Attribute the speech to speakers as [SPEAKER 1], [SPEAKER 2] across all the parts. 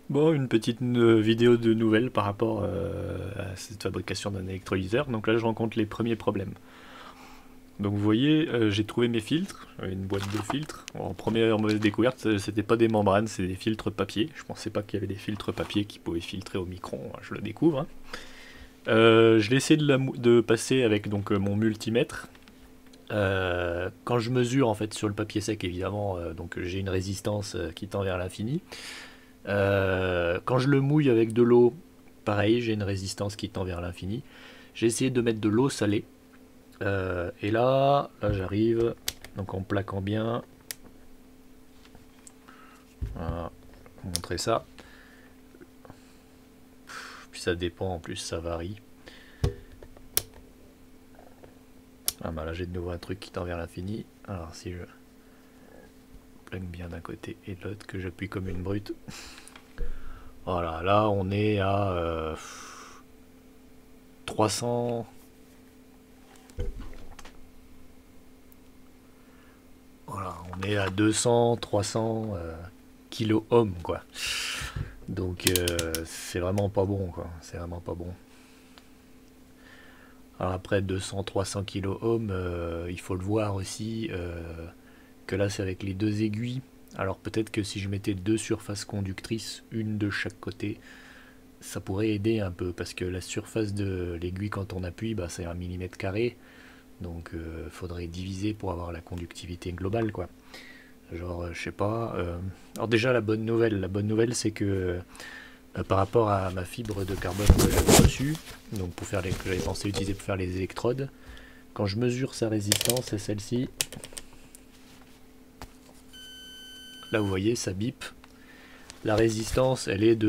[SPEAKER 1] Bon, une petite vidéo de nouvelles par rapport à cette fabrication d'un électrolyseur. Donc là, je rencontre les premiers problèmes. Donc vous voyez, j'ai trouvé mes filtres, une boîte de filtres. En première mauvaise découverte, c'était pas des membranes, c'est des filtres papier. Je pensais pas qu'il y avait des filtres papier qui pouvaient filtrer au micron, je le découvre, hein. Je l'ai essayé de passer avec donc mon multimètre. Quand je mesure en fait sur le papier sec, évidemment, donc j'ai une résistance qui tend vers l'infini. Quand je le mouille avec de l'eau, pareil, j'ai une résistance qui tend vers l'infini. J'ai essayé de mettre de l'eau salée. Et là j'arrive, donc en plaquant bien. Voilà, pour montrer ça. Puis ça dépend, en plus ça varie. Ah bah là j'ai de nouveau un truc qui tend vers l'infini. Alors si je plaque bien d'un côté et de l'autre, que j'appuie comme une brute. Voilà, là on est à 300. Voilà, on est à 200, 300 kilo ohm quoi. Donc c'est vraiment pas bon quoi. C'est vraiment pas bon. Alors après 200, 300 kilo ohm, il faut le voir aussi que là c'est avec les deux aiguilles. Alors peut-être que si je mettais deux surfaces conductrices, une de chaque côté, ça pourrait aider un peu parce que la surface de l'aiguille quand on appuie, bah, c'est un millimètre carré. Donc faudrait diviser pour avoir la conductivité globale quoi. Genre je sais pas. Alors déjà la bonne nouvelle c'est que par rapport à ma fibre de carbone que j'avais reçue, donc que j'avais pensé utiliser pour faire les électrodes, quand je mesure sa résistance, c'est celle-ci. Là vous voyez ça bip. La résistance elle est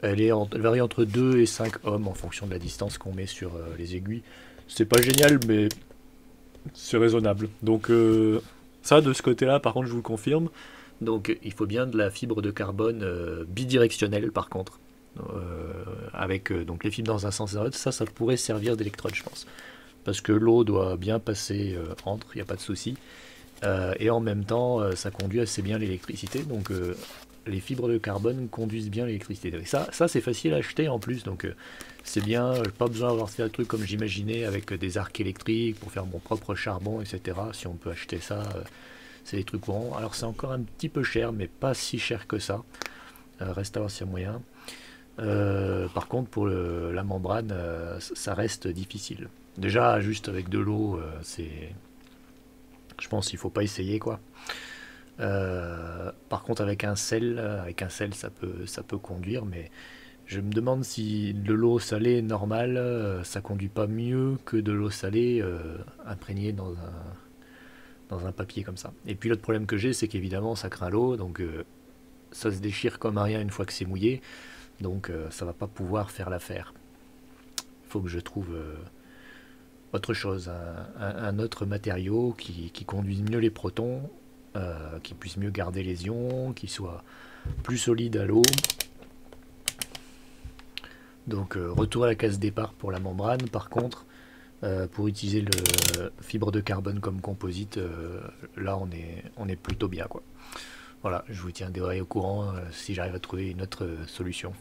[SPEAKER 1] elle varie entre 2 et 5 ohms en fonction de la distance qu'on met sur les aiguilles. C'est pas génial mais c'est raisonnable. Donc ça de ce côté-là par contre je vous le confirme. Donc il faut bien de la fibre de carbone bidirectionnelle par contre. Avec donc les fibres dans un sens et dans l'autre, ça pourrait servir d'électrode je pense. Parce que l'eau doit bien passer entre, il n'y a pas de souci. Et en même temps, ça conduit assez bien l'électricité. Donc les fibres de carbone conduisent bien l'électricité. Et ça c'est facile à acheter en plus. Donc c'est bien, pas besoin d'avoir fait un truc comme j'imaginais avec des arcs électriques pour faire mon propre charbon, etc. Si on peut acheter ça, c'est des trucs courants. Alors c'est encore un petit peu cher, mais pas si cher que ça. Reste à voir s'il y a moyen. Par contre, pour la membrane, ça reste difficile. Déjà, juste avec de l'eau, je pense qu'il faut pas essayer quoi. Par contre, avec un sel, ça peut conduire, mais je me demande si de l'eau salée normale, ça conduit pas mieux que de l'eau salée imprégnée dans un papier comme ça. Et puis l'autre problème que j'ai, c'est qu'évidemment, ça craint l'eau, donc ça se déchire comme un rien une fois que c'est mouillé, donc ça va pas pouvoir faire l'affaire. Il faut que je trouve autre chose, un autre matériau qui conduise mieux les protons, qui puisse mieux garder les ions, qui soit plus solide à l'eau. Donc retour à la case départ pour la membrane. Par contre, pour utiliser le fibre de carbone comme composite, là on est plutôt bien quoi. Voilà, je vous tiendrai au courant si j'arrive à trouver une autre solution.